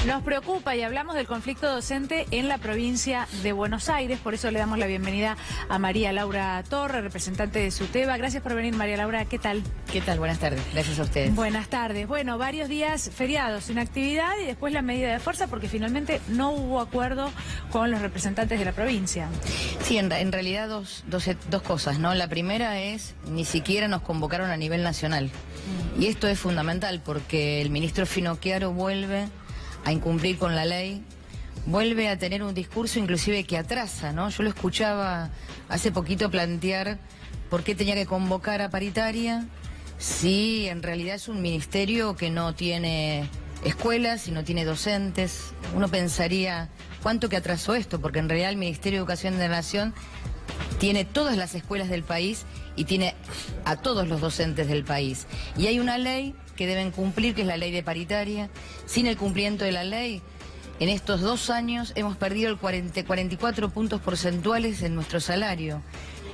Nos preocupa y hablamos del conflicto docente en la provincia de Buenos Aires, por eso le damos la bienvenida a María Laura Torre, representante de SUTEBA. Gracias por venir, María Laura. ¿Qué tal? ¿Qué tal? Buenas tardes. Gracias a ustedes. Buenas tardes. Bueno, varios días feriados sin actividad y después la medida de fuerza porque finalmente no hubo acuerdo con los representantes de la provincia. Sí, en realidad dos cosas, ¿no? La primera es, ni siquiera nos convocaron a nivel nacional. Y esto es fundamental porque el ministro Finocchiaro vuelve a incumplir con la ley, vuelve a tener un discurso inclusive que atrasa, ¿no? Yo lo escuchaba hace poquito plantear por qué tenía que convocar a paritaria si en realidad es un ministerio que no tiene escuelas y no tiene docentes. Uno pensaría, ¿cuánto que atrasó esto? Porque en realidad el Ministerio de Educación de la Nación tiene todas las escuelas del país y tiene a todos los docentes del país. Y hay una ley que deben cumplir, que es la ley de paritaria. Sin el cumplimiento de la ley, en estos 2 años hemos perdido 44 puntos porcentuales en nuestro salario.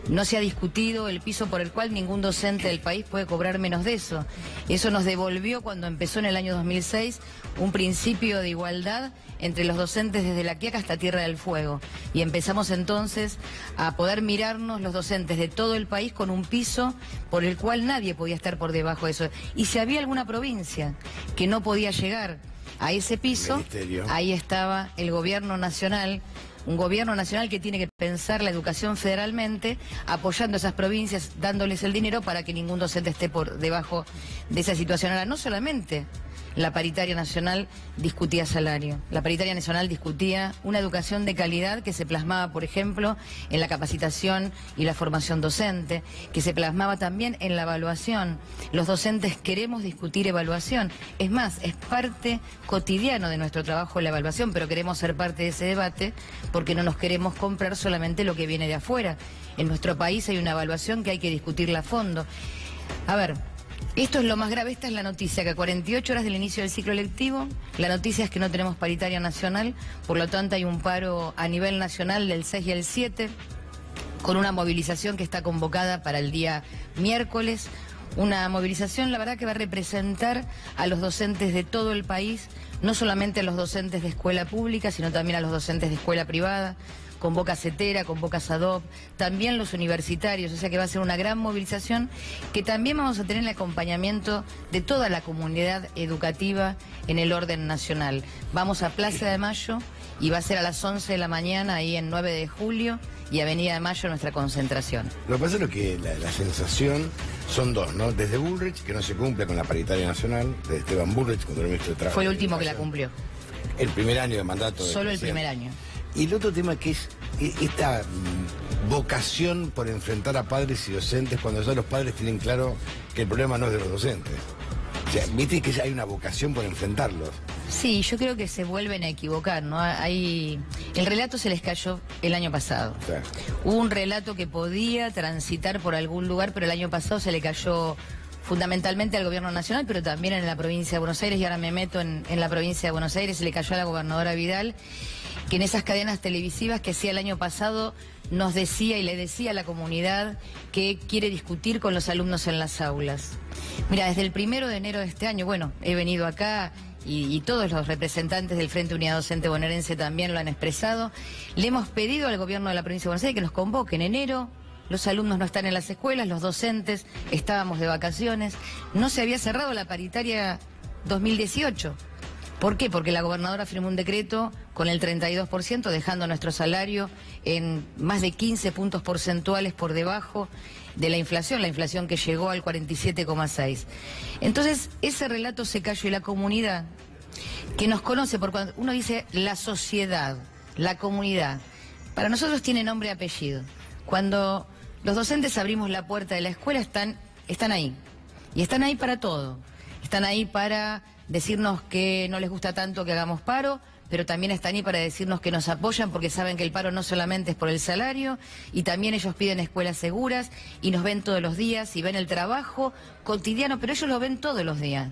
No se ha discutido el piso por el cual ningún docente del país puede cobrar menos de eso. Eso nos devolvió, cuando empezó en el año 2006, un principio de igualdad entre los docentes desde La Quiaca hasta Tierra del Fuego. Y empezamos entonces a poder mirarnos los docentes de todo el país con un piso por el cual nadie podía estar por debajo de eso. Y si había alguna provincia que no podía llegar a ese piso, ahí estaba el gobierno nacional. Un gobierno nacional que tiene que pensar la educación federalmente, apoyando a esas provincias, dándoles el dinero para que ningún docente esté por debajo de esa situación. Ahora, no solamente la paritaria nacional discutía salario, la paritaria nacional discutía una educación de calidad que se plasmaba, por ejemplo, en la capacitación y la formación docente, que se plasmaba también en la evaluación. Los docentes queremos discutir evaluación. Es más, es parte cotidiano de nuestro trabajo la evaluación, pero queremos ser parte de ese debate porque no nos queremos comprar solamente lo que viene de afuera. En nuestro país hay una evaluación que hay que discutirla a fondo. A ver, esto es lo más grave, esta es la noticia, que a 48 horas del inicio del ciclo lectivo, la noticia es que no tenemos paritaria nacional, por lo tanto hay un paro a nivel nacional del 6 y el 7, con una movilización que está convocada para el día miércoles, una movilización, la verdad, que va a representar a los docentes de todo el país, no solamente a los docentes de escuela pública, sino también a los docentes de escuela privada. Convoca CETERA, convoca SADOP, también los universitarios, o sea que va a ser una gran movilización que también vamos a tener el acompañamiento de toda la comunidad educativa en el orden nacional. Vamos a Plaza de Mayo y va a ser a las 11 de la mañana ahí en 9 de julio y Avenida de Mayo nuestra concentración. Lo que pasa es que la sensación son dos, ¿no? Desde Bullrich, que no se cumple con la paritaria nacional, de Esteban Bullrich, cuando era ministro de Trabajo. Fue el último que la cumplió. El primer año de mandato. Solo el primer año. Y el otro tema que es esta vocación por enfrentar a padres y docentes cuando ya los padres tienen claro que el problema no es de los docentes. O sea, viste que hay una vocación por enfrentarlos. Sí, yo creo que se vuelven a equivocar, ¿no? El relato se les cayó el año pasado. Claro. Hubo un relato que podía transitar por algún lugar, pero el año pasado se le cayó fundamentalmente al gobierno nacional, pero también en la provincia de Buenos Aires, y ahora me meto en la provincia de Buenos Aires, se le cayó a la gobernadora Vidal, que en esas cadenas televisivas que hacía el año pasado nos decía y le decía a la comunidad que quiere discutir con los alumnos en las aulas. Mira, desde el 1 de enero de este año, bueno, he venido acá y todos los representantes del Frente Unidad Docente Bonaerense también lo han expresado, le hemos pedido al gobierno de la provincia de Buenos Aires que nos convoque en enero. Los alumnos no están en las escuelas, los docentes estábamos de vacaciones. No se había cerrado la paritaria 2018. ¿Por qué? Porque la gobernadora firmó un decreto con el 32%, dejando nuestro salario en más de 15 puntos porcentuales por debajo de la inflación que llegó al 47,6. Entonces, ese relato se cayó y la comunidad que nos conoce, por cuando uno dice la sociedad, la comunidad, para nosotros tiene nombre y apellido. Cuando los docentes abrimos la puerta de la escuela están ahí. Y están ahí para todo. Están ahí para decirnos que no les gusta tanto que hagamos paro, pero también están ahí para decirnos que nos apoyan porque saben que el paro no solamente es por el salario, y también ellos piden escuelas seguras y nos ven todos los días y ven el trabajo cotidiano, pero ellos lo ven todos los días.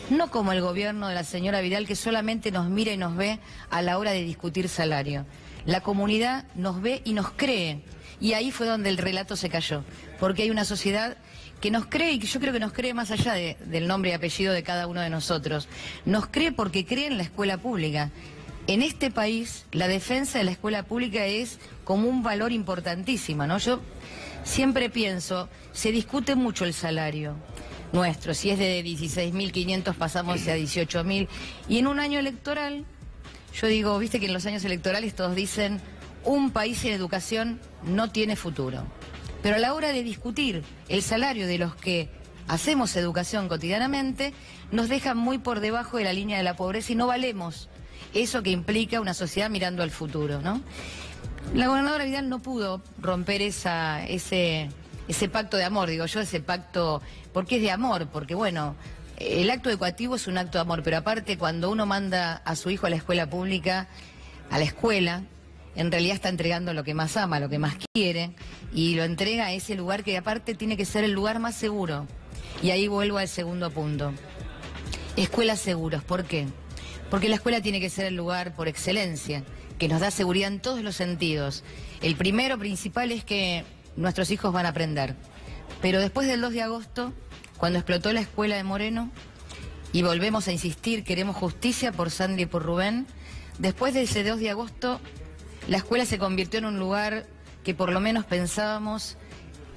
No como el gobierno de la señora Vidal, que solamente nos mira y nos ve a la hora de discutir salario. La comunidad nos ve y nos cree. Y ahí fue donde el relato se cayó, porque hay una sociedad que nos cree, y que yo creo que nos cree más allá del nombre y apellido de cada uno de nosotros. Nos cree porque cree en la escuela pública. En este país, la defensa de la escuela pública es como un valor importantísimo, ¿no? Yo siempre pienso, se discute mucho el salario nuestro, si es de 16.500 pasamos a 18.000, y en un año electoral, yo digo, viste que en los años electorales todos dicen, un país sin educación no tiene futuro. Pero a la hora de discutir el salario de los que hacemos educación cotidianamente, nos dejan muy por debajo de la línea de la pobreza y no valemos eso que implica una sociedad mirando al futuro, ¿no? La gobernadora Vidal no pudo romper ese pacto de amor, digo yo, ese pacto, porque es de amor, porque bueno, el acto educativo es un acto de amor, pero aparte cuando uno manda a su hijo a la escuela pública, a la escuela, en realidad está entregando lo que más ama, lo que más quiere, y lo entrega a ese lugar que aparte tiene que ser el lugar más seguro. Y ahí vuelvo al segundo punto. Escuelas seguras, ¿por qué? Porque la escuela tiene que ser el lugar por excelencia, que nos da seguridad en todos los sentidos. El primero principal es que nuestros hijos van a aprender. Pero después del 2 de agosto, cuando explotó la escuela de Moreno, y volvemos a insistir, queremos justicia por Sandra y por Rubén, después de ese 2 de agosto, la escuela se convirtió en un lugar que por lo menos pensábamos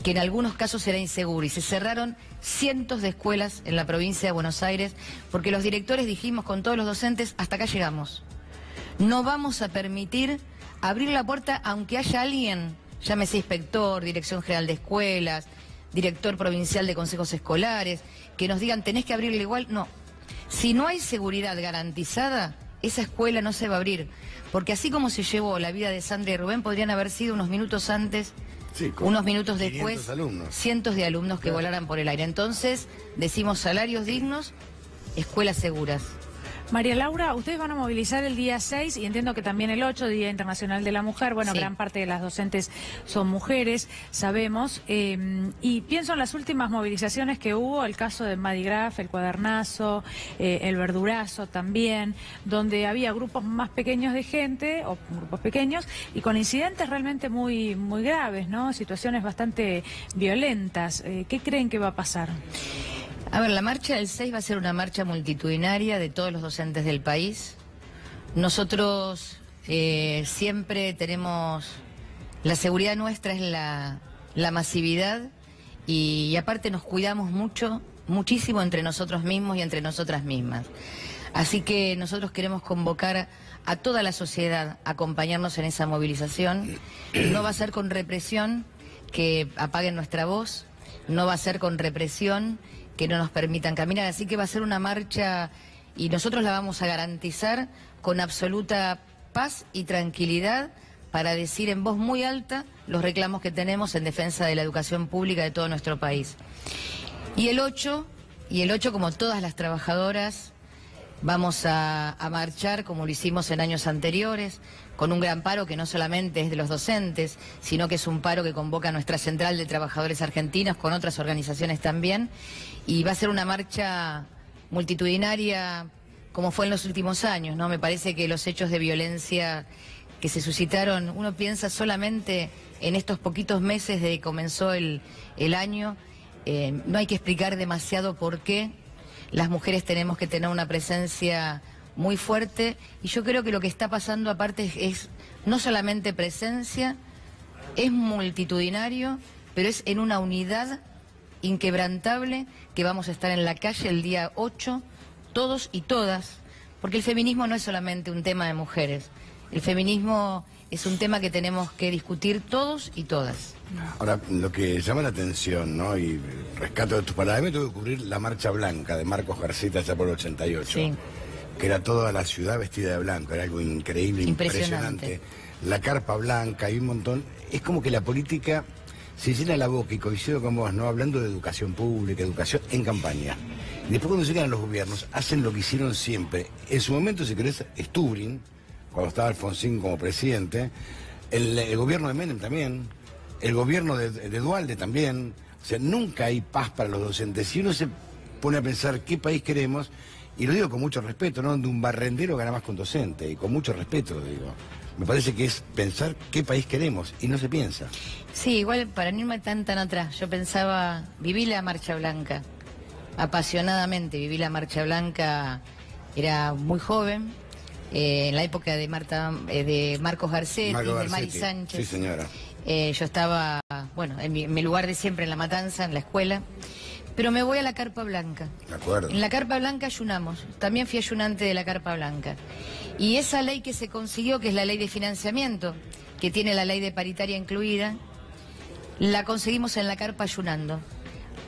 que en algunos casos era inseguro, y se cerraron cientos de escuelas en la provincia de Buenos Aires, porque los directores dijimos con todos los docentes, hasta acá llegamos. No vamos a permitir abrir la puerta aunque haya alguien, llámese inspector, Dirección General de Escuelas, director provincial de consejos escolares, que nos digan tenés que abrirla igual. No, si no hay seguridad garantizada, esa escuela no se va a abrir, porque así como se llevó la vida de Sandra y Rubén, podrían haber sido unos minutos antes, sí, unos minutos después, cientos de alumnos que volaran por el aire. Entonces, decimos salarios dignos, escuelas seguras. María Laura, ustedes van a movilizar el día 6 y entiendo que también el 8, Día Internacional de la Mujer. Bueno, sí, gran parte de las docentes son mujeres, sabemos. Y pienso en las últimas movilizaciones que hubo, el caso de Madigraf, el Cuadernazo, el Verdurazo también, donde había grupos más pequeños de gente, o grupos pequeños, y con incidentes realmente muy, muy graves, ¿no? Situaciones bastante violentas. ¿Qué creen que va a pasar? A ver, la marcha del 6 va a ser una marcha multitudinaria de todos los docentes del país. Nosotros siempre tenemos, la seguridad nuestra es la masividad y aparte nos cuidamos muchísimo entre nosotros mismos y entre nosotras mismas. Así que nosotros queremos convocar a toda la sociedad a acompañarnos en esa movilización. No va a ser con represión que apaguen nuestra voz, no va a ser con represión que no nos permitan caminar, así que va a ser una marcha y nosotros la vamos a garantizar con absoluta paz y tranquilidad para decir en voz muy alta los reclamos que tenemos en defensa de la educación pública de todo nuestro país. Y el 8, como todas las trabajadoras, vamos a marchar como lo hicimos en años anteriores, con un gran paro que no solamente es de los docentes, sino que es un paro que convoca a nuestra Central de Trabajadores Argentinos con otras organizaciones también, y va a ser una marcha multitudinaria como fue en los últimos años, ¿no? Me parece que los hechos de violencia que se suscitaron, uno piensa solamente en estos poquitos meses desde que comenzó el año, no hay que explicar demasiado por qué las mujeres tenemos que tener una presencia muy fuerte, y yo creo que lo que está pasando aparte es no solamente presencia, es multitudinario, pero es en una unidad inquebrantable que vamos a estar en la calle el día 8, todos y todas, porque el feminismo no es solamente un tema de mujeres, el feminismo es un tema que tenemos que discutir todos y todas. Ahora, lo que llama la atención, ¿no? Y rescato de tus palabras, me tuve que cubrir la Marcha Blanca de Marcos Garcita allá por el 88. Sí. Que era toda la ciudad vestida de blanco, era algo increíble, impresionante. La carpa blanca y un montón. Es como que la política se llena la boca, y coincido con vos, ¿no? Hablando de educación pública, educación en campaña. Y después cuando llegan a los gobiernos, hacen lo que hicieron siempre. En su momento, si querés, Stubrin, cuando estaba Alfonsín como presidente, el gobierno de Menem también, el gobierno de Duhalde también. O sea, nunca hay paz para los docentes. Si uno se pone a pensar qué país queremos, y lo digo con mucho respeto, ¿no? Donde un barrendero gana más que un docente, y con mucho respeto lo digo. me parece que es pensar qué país queremos, y no se piensa. Sí, igual para no irme tan atrás, yo pensaba, viví la Marcha Blanca, apasionadamente viví la Marcha Blanca, era muy joven, en la época de Marcos Garcetti, de Mari Sánchez. Sí, señora. Yo estaba, bueno, en mi lugar de siempre, en La Matanza, en la escuela, pero me voy a la Carpa Blanca. De acuerdo. En la Carpa Blanca ayunamos, también fui ayunante de la Carpa Blanca. Y esa ley que se consiguió, que es la ley de financiamiento, que tiene la ley de paritaria incluida, la conseguimos en la Carpa ayunando.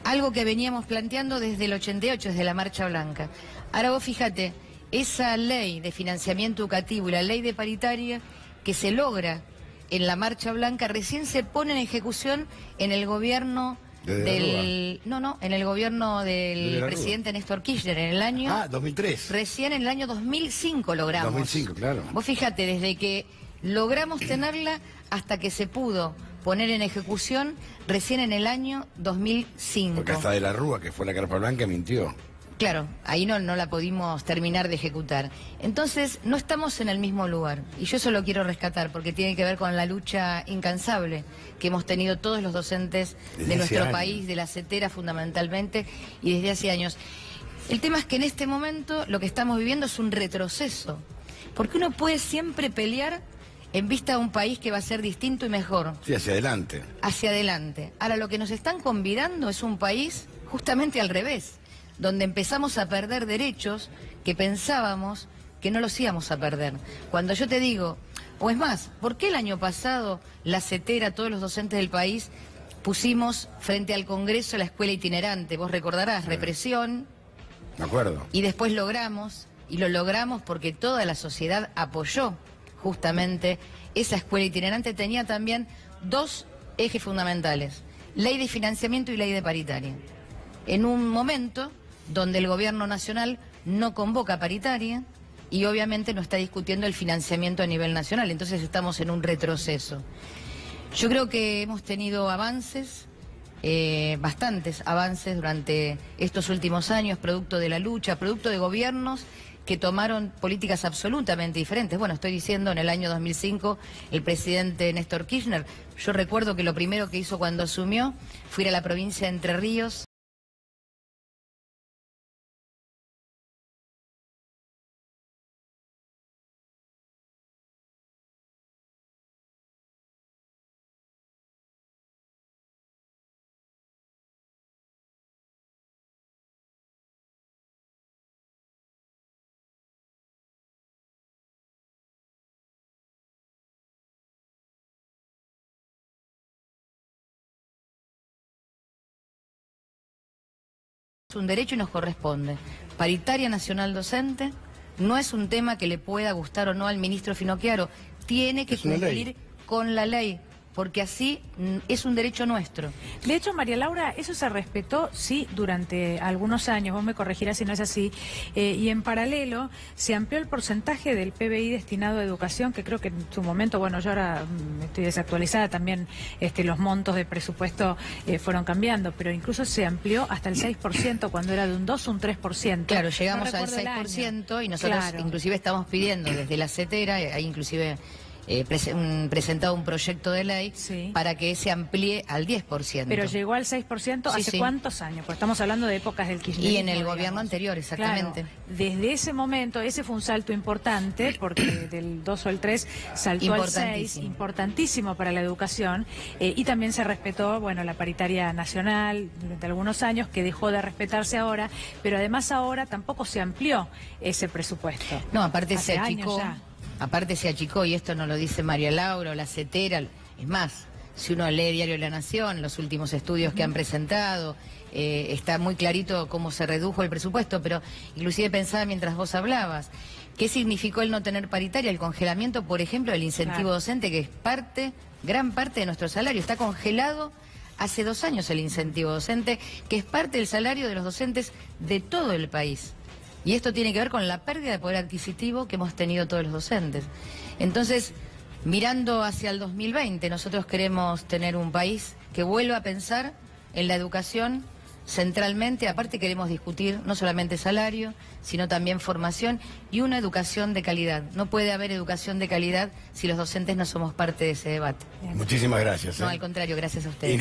Algo que veníamos planteando desde el 88, desde la Marcha Blanca. Ahora vos fíjate, esa ley de financiamiento educativo y la ley de paritaria que se logra en la Marcha Blanca recién se pone en ejecución en el gobierno en el gobierno del presidente Néstor Kirchner, en el año... 2003. Recién en el año 2005 logramos. 2005, claro. Vos fíjate, desde que logramos tenerla hasta que se pudo poner en ejecución, recién en el año 2005. Porque hasta de la Rúa, que fue la Carpa Blanca, mintió. Claro, ahí no la pudimos terminar de ejecutar. Entonces, no estamos en el mismo lugar. Y yo eso lo quiero rescatar, porque tiene que ver con la lucha incansable que hemos tenido todos los docentes de nuestro país, de la CETERA fundamentalmente, y desde hace años. El tema es que en este momento lo que estamos viviendo es un retroceso. Porque uno puede siempre pelear en vista de un país que va a ser distinto y mejor. Sí, hacia adelante. Hacia adelante. Ahora, lo que nos están convidando es un país justamente al revés, donde empezamos a perder derechos que pensábamos que no los íbamos a perder. Cuando yo te digo, o es más, ¿por qué el año pasado la CETERA, todos los docentes del país, pusimos frente al Congreso la escuela itinerante? Vos recordarás, represión. De acuerdo. Y después logramos, y lo logramos porque toda la sociedad apoyó justamente esa escuela itinerante. Tenía también dos ejes fundamentales, ley de financiamiento y ley de paritaria. En un momento donde el gobierno nacional no convoca paritaria y obviamente no está discutiendo el financiamiento a nivel nacional, entonces estamos en un retroceso. Yo creo que hemos tenido avances, bastantes avances durante estos últimos años, producto de la lucha, producto de gobiernos que tomaron políticas absolutamente diferentes. Bueno, estoy diciendo, en el año 2005, el presidente Néstor Kirchner, yo recuerdo que lo primero que hizo cuando asumió fue ir a la provincia de Entre Ríos, un derecho y nos corresponde. Paritaria nacional docente no es un tema que le pueda gustar o no al ministro Finocchiaro, tiene que cumplir con la ley, porque así es un derecho nuestro. De hecho, María Laura, eso se respetó, sí, durante algunos años, vos me corregirás si no es así, y en paralelo se amplió el porcentaje del PBI destinado a educación, que creo que en su momento, bueno, yo ahora estoy desactualizada, también los montos de presupuesto fueron cambiando, pero incluso se amplió hasta el 6%, cuando era de un 2 o un 3%. Claro, llegamos al 6% y nosotros inclusive estamos pidiendo desde la CETERA, hay inclusive... presentado un proyecto de ley para que se amplíe al 10%. Pero llegó al 6% ¿hace cuántos años? Pues estamos hablando de épocas del kirchnerismo. Y en el gobierno anterior, exactamente. Claro, desde ese momento, ese fue un salto importante, porque del 2 o el 3 saltó al 6, importantísimo para la educación, y también se respetó, bueno, la paritaria nacional durante algunos años, que dejó de respetarse ahora, pero además ahora tampoco se amplió ese presupuesto. No, aparte se achicó. Aparte se achicó, y esto nos lo dice María Laura o la CETERA, es más, si uno lee Diario La Nación, los últimos estudios que han presentado, está muy clarito cómo se redujo el presupuesto, pero inclusive pensaba mientras vos hablabas, ¿qué significó el no tener paritaria? El congelamiento, por ejemplo, del incentivo docente, que es gran parte de nuestro salario, está congelado hace 2 años el incentivo docente, que es parte del salario de los docentes de todo el país. Y esto tiene que ver con la pérdida de poder adquisitivo que hemos tenido todos los docentes. Entonces, mirando hacia el 2020, nosotros queremos tener un país que vuelva a pensar en la educación centralmente. Aparte queremos discutir no solamente salario, sino también formación y una educación de calidad. No puede haber educación de calidad si los docentes no somos parte de ese debate. Muchísimas gracias. No, al contrario, gracias a ustedes.